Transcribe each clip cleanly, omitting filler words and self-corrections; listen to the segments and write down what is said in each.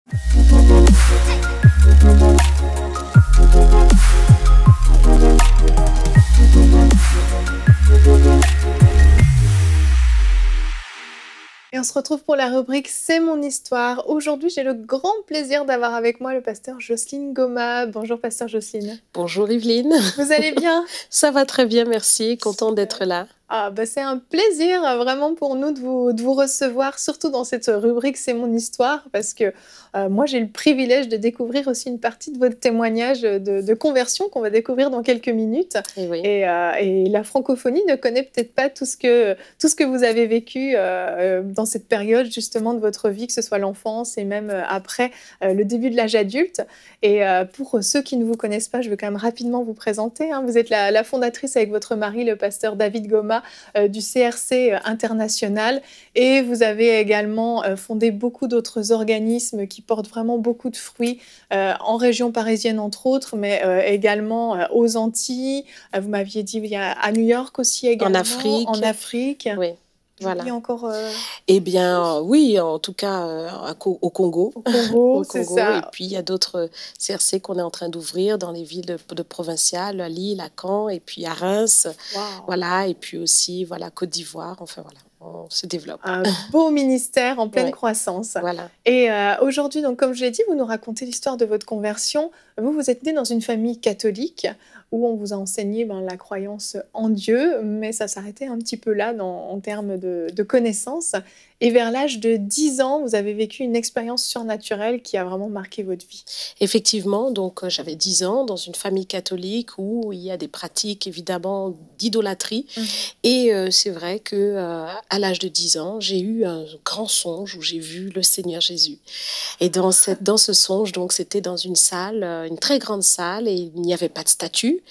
Et on se retrouve pour la rubrique C'est mon histoire. Aujourd'hui, j'ai le grand plaisir d'avoir avec moi le pasteur Jocelyne Goma. Bonjour, pasteur Jocelyne. Bonjour Evelyne. Vous allez bien? Ça va très bien, merci. Contente d'être là. Ah, bah, c'est un plaisir vraiment pour nous de vous recevoir, surtout dans cette rubrique C'est mon histoire, parce que moi j'ai le privilège de découvrir aussi une partie de votre témoignage de conversion qu'on va découvrir dans quelques minutes. Et, oui. Et la francophonie ne connaît peut-être pas tout ce que vous avez vécu dans cette période justement de votre vie, que ce soit l'enfance et même après le début de l'âge adulte. Et pour ceux qui ne vous connaissent pas, je vais quand même rapidement vous présenter. Hein. Vous êtes la fondatrice avec votre mari, le pasteur David Goma, du CRC international, et vous avez également fondé beaucoup d'autres organismes qui portent vraiment beaucoup de fruits en région parisienne entre autres, mais également aux Antilles. Vous m'aviez dit à New York aussi également. En Afrique. Oui. Voilà. Encore, Eh bien, oui, en tout cas au Congo. Au Congo, c'est ça. Et puis, il y a d'autres CRC qu'on est en train d'ouvrir dans les villes de provinciales, à Lille, à Caen, et puis à Reims. Wow. Voilà, et puis aussi, voilà, Côte d'Ivoire. Enfin, voilà, on se développe. Un beau ministère en pleine croissance. Voilà. Et aujourd'hui, donc, comme je l'ai dit, vous nous racontez l'histoire de votre conversion. Vous êtes né dans une famille catholique où on vous a enseigné la croyance en Dieu, mais ça s'arrêtait un petit peu là en termes de connaissances. Et vers l'âge de 10 ans, vous avez vécu une expérience surnaturelle qui a vraiment marqué votre vie. Effectivement, donc j'avais 10 ans dans une famille catholique où il y a des pratiques évidemment d'idolâtrie. Et c'est vrai qu'à l'âge de 10 ans, j'ai eu un grand songe où j'ai vu le Seigneur Jésus. Et dans ce songe, donc c'était dans une salle, une très grande salle, et il n'y avait pas de statue.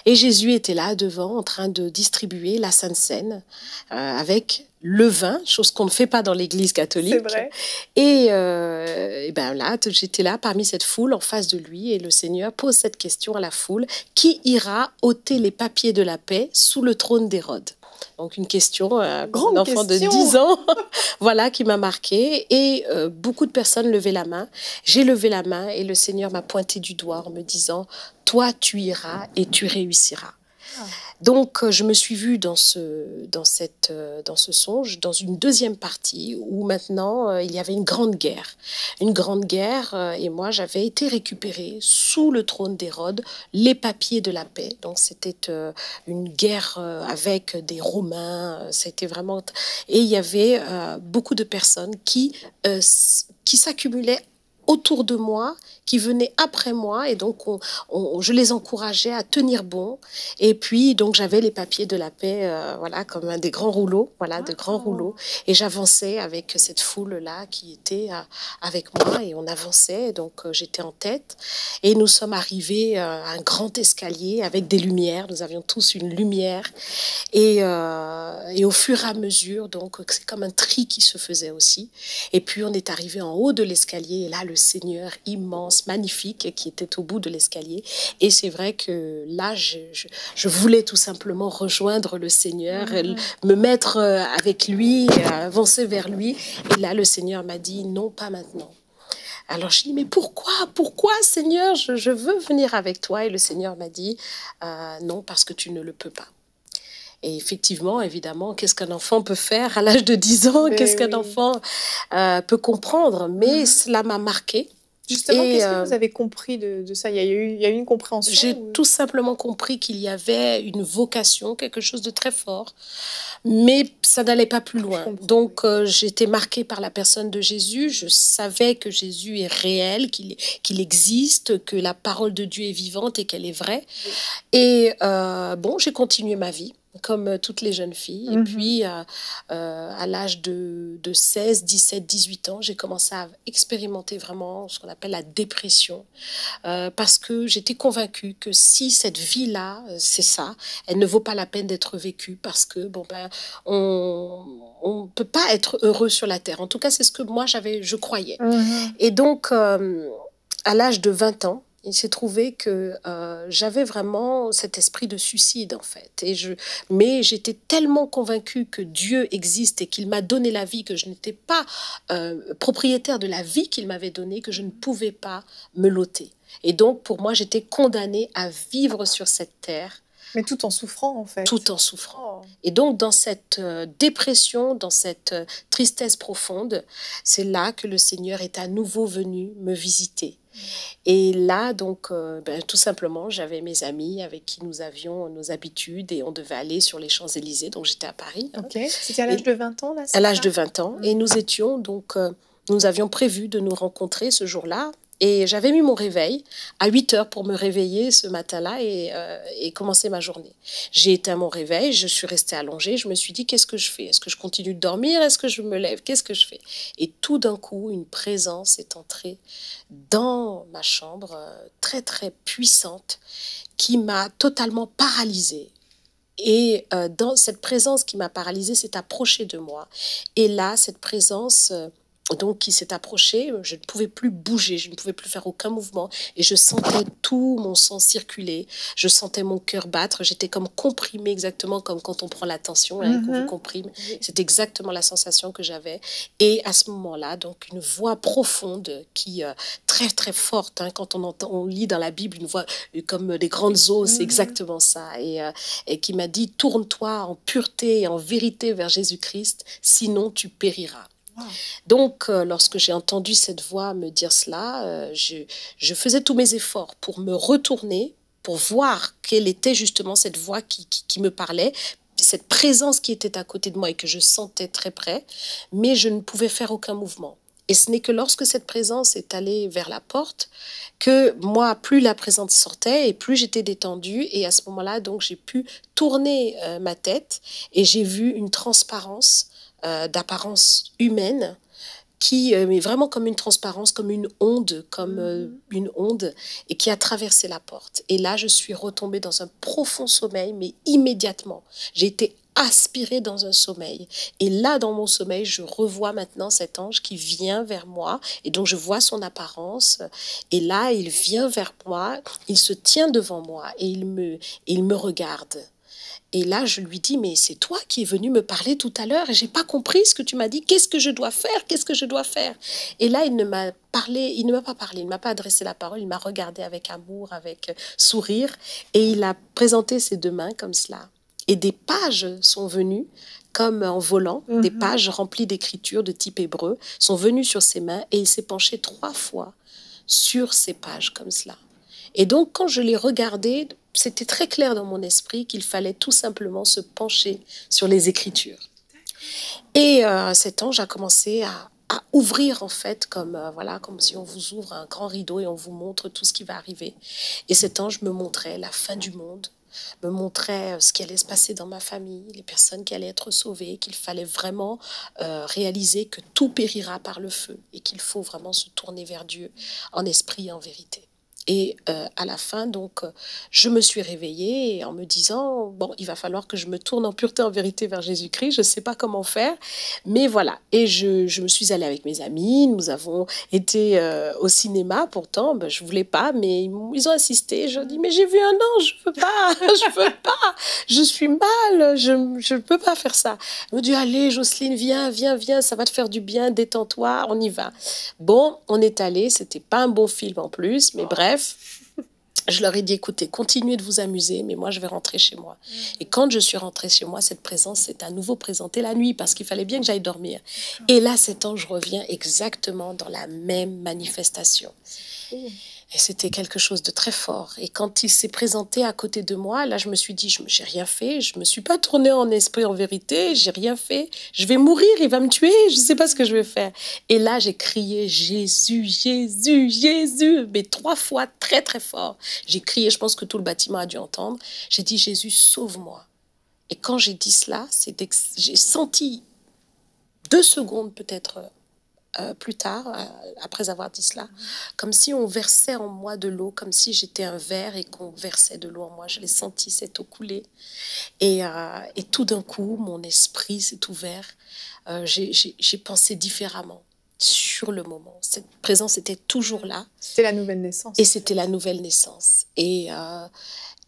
Et Jésus était là devant en train de distribuer la Sainte Seine avec le vin, chose qu'on ne fait pas dans l'église catholique. C'est vrai. Et ben là, j'étais là parmi cette foule en face de lui, et le Seigneur pose cette question à la foule: qui ira ôter les papiers de la paix sous le trône d'Hérode? Donc une question pour un enfant de 10 ans voilà, qui m'a marquée. Et beaucoup de personnes levaient la main. J'ai levé la main et le Seigneur m'a pointé du doigt en me disant: toi, tu iras et tu réussiras. Donc, je me suis vue dans ce songe, dans une deuxième partie où maintenant, il y avait une grande guerre. Une grande guerre, et moi, j'avais été récupérée sous le trône d'Hérode les papiers de la paix. Donc, c'était une guerre avec des Romains. C'était vraiment... Et il y avait beaucoup de personnes qui s'accumulaient autour de moi, qui venaient après moi, et donc je les encourageais à tenir bon. Et puis donc j'avais les papiers de la paix, voilà, comme des grands rouleaux, voilà, de grands rouleaux, et j'avançais avec cette foule là qui était avec moi, et on avançait. Donc j'étais en tête, et nous sommes arrivés à un grand escalier avec des lumières. Nous avions tous une lumière, et au fur et à mesure, donc c'est comme un tri qui se faisait aussi. Et puis on est arrivé en haut de l'escalier, et là le Seigneur immense, magnifique, qui était au bout de l'escalier. Et c'est vrai que là, je voulais tout simplement rejoindre le Seigneur, me mettre avec lui, avancer vers lui. Et là, le Seigneur m'a dit: non, pas maintenant. Alors je dis: mais pourquoi Seigneur, je veux venir avec toi. Et le Seigneur m'a dit: non, parce que tu ne le peux pas. Et effectivement, évidemment, qu'est-ce qu'un enfant peut faire à l'âge de 10 ans? Qu'est-ce qu'un enfant peut comprendre? Mais cela m'a marqué. Justement, qu'est-ce que vous avez compris de ça? Il y a eu une compréhension? J'ai tout simplement compris qu'il y avait une vocation, quelque chose de très fort, mais ça n'allait pas plus loin. Donc, j'étais marquée par la personne de Jésus. Je savais que Jésus est réel, qu'il existe, que la parole de Dieu est vivante et qu'elle est vraie. Et bon, j'ai continué ma vie comme toutes les jeunes filles. Et puis, à l'âge de 16, 17, 18 ans, j'ai commencé à expérimenter vraiment ce qu'on appelle la dépression. Parce que j'étais convaincue que si cette vie-là, c'est ça, elle ne vaut pas la peine d'être vécue, parce que, on ne peut pas être heureux sur la terre. En tout cas, c'est ce que moi, je croyais. Et donc, à l'âge de 20 ans, Il s'est trouvé que j'avais vraiment cet esprit de suicide, en fait. Mais j'étais tellement convaincue que Dieu existe et qu'il m'a donné la vie, que je n'étais pas propriétaire de la vie qu'il m'avait donnée, que je ne pouvais pas me l'ôter. Et donc, pour moi, j'étais condamnée à vivre sur cette terre. Mais tout en souffrant, en fait. Tout en souffrant. Et donc, dans cette dépression, dans cette tristesse profonde, c'est là que le Seigneur est à nouveau venu me visiter. Et là, donc, tout simplement, j'avais mes amis avec qui nous avions nos habitudes et on devait aller sur les Champs-Élysées. Donc, j'étais à Paris. Ok. C'était à l'âge de 20 ans, là? À l'âge de 20 ans. Et nous étions donc, nous avions prévu de nous rencontrer ce jour-là. Et j'avais mis mon réveil à 8 heures pour me réveiller ce matin-là et commencer ma journée. J'ai éteint mon réveil, je suis restée allongée, je me suis dit, qu'est-ce que je fais? Est-ce que je continue de dormir? Est-ce que je me lève? Qu'est-ce que je fais? Et tout d'un coup, une présence est entrée dans ma chambre, très très puissante, qui m'a totalement paralysée. Et dans cette présence qui m'a paralysée, s'est approchée de moi. Et là, cette présence... donc, qui s'est approché, je ne pouvais plus bouger, je ne pouvais plus faire aucun mouvement et je sentais tout mon sang circuler, je sentais mon cœur battre, j'étais comme comprimée, exactement comme quand on prend la tension, qu'on vous comprime. C'est exactement la sensation que j'avais. Et à ce moment-là, donc une voix profonde qui très très forte, quand on lit dans la Bible une voix comme des grandes eaux, c'est exactement ça. Et qui m'a dit, tourne-toi en pureté et en vérité vers Jésus-Christ, sinon tu périras. Wow. Donc, lorsque j'ai entendu cette voix me dire cela, je faisais tous mes efforts pour me retourner, pour voir quelle était justement cette voix qui me parlait, cette présence qui était à côté de moi et que je sentais très près, mais je ne pouvais faire aucun mouvement. Et ce n'est que lorsque cette présence est allée vers la porte que moi, plus la présence sortait et plus j'étais détendue. Et à ce moment-là, donc, j'ai pu tourner ma tête et j'ai vu une transparence d'apparence humaine qui est vraiment comme une transparence, comme une onde, et qui a traversé la porte. Et là, je suis retombée dans un profond sommeil, mais immédiatement. J'ai été aspirée dans un sommeil. Et là, dans mon sommeil, je revois maintenant cet ange qui vient vers moi. Et donc, je vois son apparence. Et là, il vient vers moi, il se tient devant moi et il me regarde. Et là, je lui dis, mais c'est toi qui es venu me parler tout à l'heure et j'ai pas compris ce que tu m'as dit. Qu'est-ce que je dois faire? Qu'est-ce que je dois faire? Et là, il ne m'a pas parlé, il ne m'a pas adressé la parole. Il m'a regardé avec amour, avec sourire et il a présenté ses deux mains comme cela. Et des pages sont venues comme en volant, des pages remplies d'écritures de type hébreu sont venues sur ses mains et il s'est penché 3 fois sur ces pages comme cela. Et donc, quand je l'ai regardé, c'était très clair dans mon esprit qu'il fallait tout simplement se pencher sur les Écritures. Et cet ange a commencé à ouvrir, en fait, comme si on vous ouvre un grand rideau et on vous montre tout ce qui va arriver. Et cet ange me montrait la fin du monde, me montrait ce qui allait se passer dans ma famille, les personnes qui allaient être sauvées, qu'il fallait vraiment réaliser que tout périra par le feu et qu'il faut vraiment se tourner vers Dieu en esprit et en vérité. Et à la fin, donc, je me suis réveillée en me disant, bon, il va falloir que je me tourne en pureté, en vérité vers Jésus-Christ. Je ne sais pas comment faire, mais voilà. Et je me suis allée avec mes amis. Nous avons été au cinéma. Pourtant, je ne voulais pas, mais ils ont insisté. Je dis, mais j'ai vu un ange, je ne veux pas, je ne veux pas. Je suis mal, je ne peux pas faire ça. Ils m'ont dit, allez, Jocelyne, viens, ça va te faire du bien, détends-toi, on y va. Bon, on est allé. Ce n'était pas un bon film en plus, mais bref. Je leur ai dit, écoutez, continuez de vous amuser, mais moi, je vais rentrer chez moi. Et quand je suis rentrée chez moi, cette présence s'est à nouveau présentée la nuit, parce qu'il fallait bien que j'aille dormir. Et là, cet ange revient exactement dans la même manifestation. Et c'était quelque chose de très fort. Et quand il s'est présenté à côté de moi, là, je me suis dit, j'ai rien fait. Je me suis pas tournée en esprit, en vérité. J'ai rien fait. Je vais mourir, il va me tuer. Je sais pas ce que je vais faire. Et là, j'ai crié, Jésus, Jésus, Jésus. Mais 3 fois, très, très fort. J'ai crié, je pense que tout le bâtiment a dû entendre. J'ai dit, Jésus, sauve-moi. Et quand j'ai dit cela, j'ai senti 2 secondes peut-être plus tard, après avoir dit cela, comme si on versait en moi de l'eau, comme si j'étais un verre et qu'on versait de l'eau en moi. Je l'ai senti, cette eau couler. Et tout d'un coup, mon esprit s'est ouvert. J'ai pensé différemment. sur le moment. Cette présence était toujours là. C'était la nouvelle naissance. Et c'était la nouvelle naissance. Et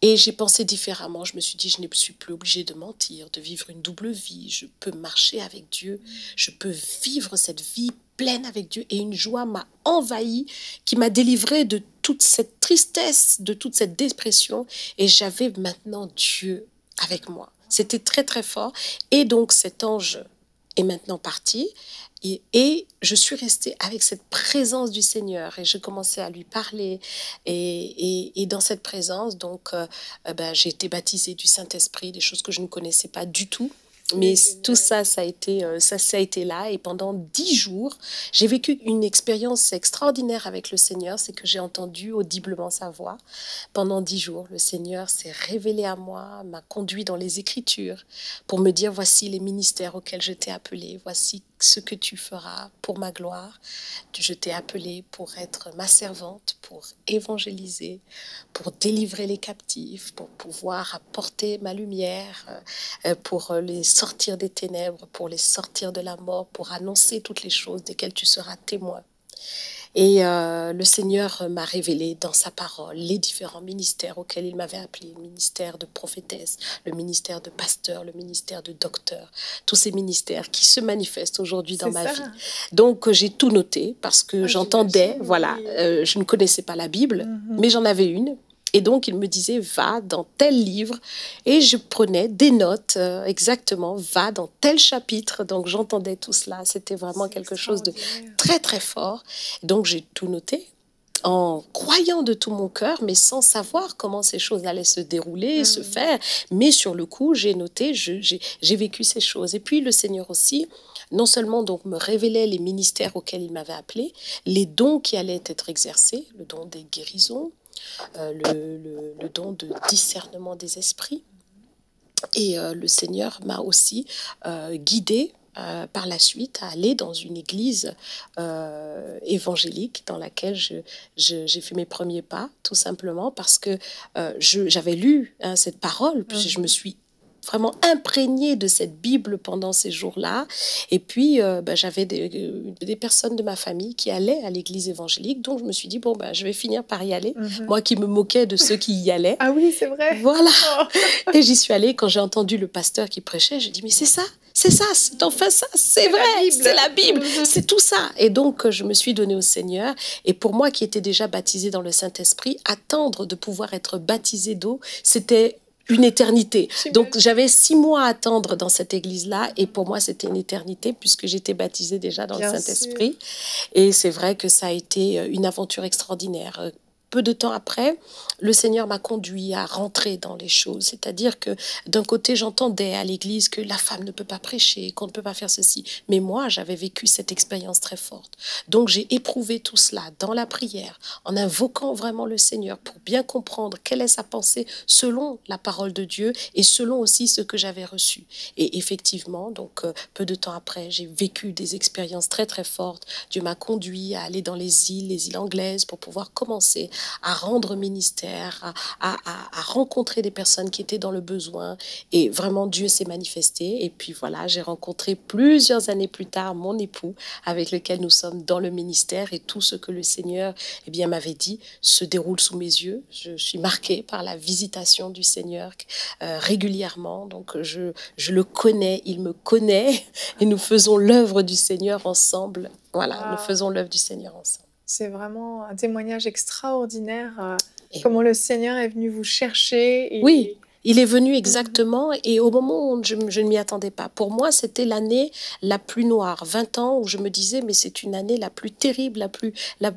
j'ai pensé différemment. Je me suis dit, je ne suis plus obligée de mentir, de vivre une double vie. Je peux marcher avec Dieu. Je peux vivre cette vie pleine avec Dieu. Et une joie m'a envahie, qui m'a délivrée de toute cette tristesse, de toute cette dépression. Et j'avais maintenant Dieu avec moi. C'était très, très fort. Et donc, cet ange est maintenant parti. Et je suis restée avec cette présence du Seigneur et je commençais à lui parler et dans cette présence, donc, j'ai été baptisée du Saint-Esprit, des choses que je ne connaissais pas du tout. Mais tout ça, ça a été là. Et pendant 10 jours, j'ai vécu une expérience extraordinaire avec le Seigneur. C'est que j'ai entendu audiblement sa voix. Pendant 10 jours, le Seigneur s'est révélé à moi, m'a conduit dans les Écritures pour me dire, voici les ministères auxquels je t'ai appelé. Voici ce que tu feras pour ma gloire. Je t'ai appelé pour être ma servante, pour évangéliser, pour délivrer les captifs, pour pouvoir apporter ma lumière, pour les sortir des ténèbres, pour les sortir de la mort, pour annoncer toutes les choses desquelles tu seras témoin. Et le Seigneur m'a révélé dans sa parole les différents ministères auxquels il m'avait appelé, le ministère de prophétesse, le ministère de pasteur, le ministère de docteur, tous ces ministères qui se manifestent aujourd'hui dans ma vie. Donc j'ai tout noté parce que j'entendais, je ne connaissais pas la Bible, mais j'en avais une. Et donc, il me disait, va dans tel livre. Et je prenais des notes, exactement, va dans tel chapitre. Donc, j'entendais tout cela. C'était vraiment quelque chose de très, très fort. Donc, j'ai tout noté en croyant de tout mon cœur, mais sans savoir comment ces choses allaient se dérouler, se faire. Mais sur le coup, j'ai noté, j'ai vécu ces choses. Et puis, le Seigneur aussi, non seulement donc me révélait les ministères auxquels il m'avait appelé, les dons qui allaient être exercés, le don des guérisons, le don de discernement des esprits. Et le Seigneur m'a aussi guidée par la suite à aller dans une église évangélique dans laquelle j'ai fait mes premiers pas, tout simplement parce que j'avais lu cette parole, puis je me suis vraiment imprégnée de cette Bible pendant ces jours-là. Et puis, j'avais des personnes de ma famille qui allaient à l'église évangélique. Donc, je me suis dit, je vais finir par y aller. Moi qui me moquais de ceux qui y allaient. Ah oui, c'est vrai. Voilà. Oh. Et j'y suis allée. Quand j'ai entendu le pasteur qui prêchait, j'ai dit, mais c'est ça, c'est enfin ça, c'est vrai, c'est la Bible, c'est tout ça. Et donc, je me suis donnée au Seigneur. Et pour moi qui étais déjà baptisée dans le Saint-Esprit, attendre de pouvoir être baptisée d'eau, c'était une éternité. Donc, j'avais 6 mois à attendre dans cette église-là. Et pour moi, c'était une éternité puisque j'étais baptisée déjà dans le Saint-Esprit. Et c'est vrai que ça a été une aventure extraordinaire. Peu de temps après, le Seigneur m'a conduit à rentrer dans les choses. C'est-à-dire que d'un côté, j'entendais à l'église que la femme ne peut pas prêcher, qu'on ne peut pas faire ceci. Mais moi, j'avais vécu cette expérience très forte. Donc, j'ai éprouvé tout cela dans la prière, en invoquant vraiment le Seigneur pour bien comprendre quelle est sa pensée selon la parole de Dieu et selon aussi ce que j'avais reçu. Et effectivement, donc, peu de temps après, j'ai vécu des expériences très, très fortes. Dieu m'a conduit à aller dans les îles anglaises pour pouvoir commencer à rendre ministère, à rencontrer des personnes qui étaient dans le besoin. Et vraiment, Dieu s'est manifesté. Et puis voilà, j'ai rencontré plusieurs années plus tard mon époux avec lequel nous sommes dans le ministère. Et tout ce que le Seigneur m'avait dit se déroule sous mes yeux. Je suis marquée par la visitation du Seigneur régulièrement. Donc, je le connais, il me connaît. Et nous faisons l'œuvre du Seigneur ensemble. Voilà, nous faisons l'œuvre du Seigneur ensemble. C'est vraiment un témoignage extraordinaire, comment le Seigneur est venu vous chercher. Et... Oui, il est venu exactement et au moment où je ne m'y attendais pas. Pour moi, c'était l'année la plus noire, 20 ans, où je me disais, mais c'est une année la plus terrible,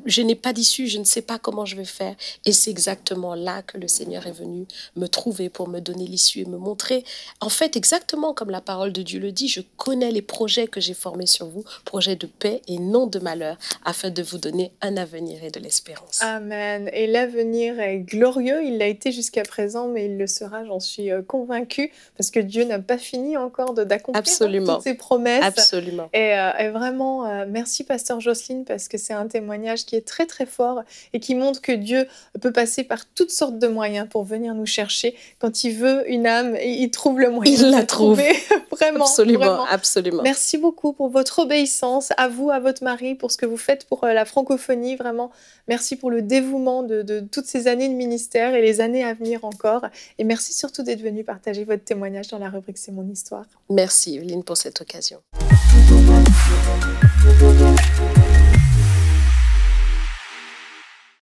je n'ai pas d'issue, je ne sais pas comment je vais faire. Et c'est exactement là que le Seigneur est venu me trouver pour me donner l'issue et me montrer. En fait, exactement comme la parole de Dieu le dit, je connais les projets que j'ai formés sur vous, projets de paix et non de malheur, afin de vous donner un avenir et de l'espérance. Amen. Et l'avenir est glorieux, il l'a été jusqu'à présent, mais il le sera, j'en suis convaincue, parce que Dieu n'a pas fini encore d'accomplir toutes ses promesses. Absolument. Et vraiment, merci Pasteur Jocelyne, parce que c'est un témoignage qui est très très fort et qui montre que Dieu peut passer par toutes sortes de moyens pour venir nous chercher. Quand il veut une âme, il trouve le moyen de la trouver Vraiment, Absolument, vraiment. absolument. Merci beaucoup pour votre obéissance, à vous, à votre mari, pour ce que vous faites pour la francophonie. Vraiment, merci pour le dévouement de toutes ces années de ministère et les années à venir encore. Et merci surtout d'être venu partager votre témoignage dans la rubrique C'est mon histoire. Merci, Evelyne, pour cette occasion.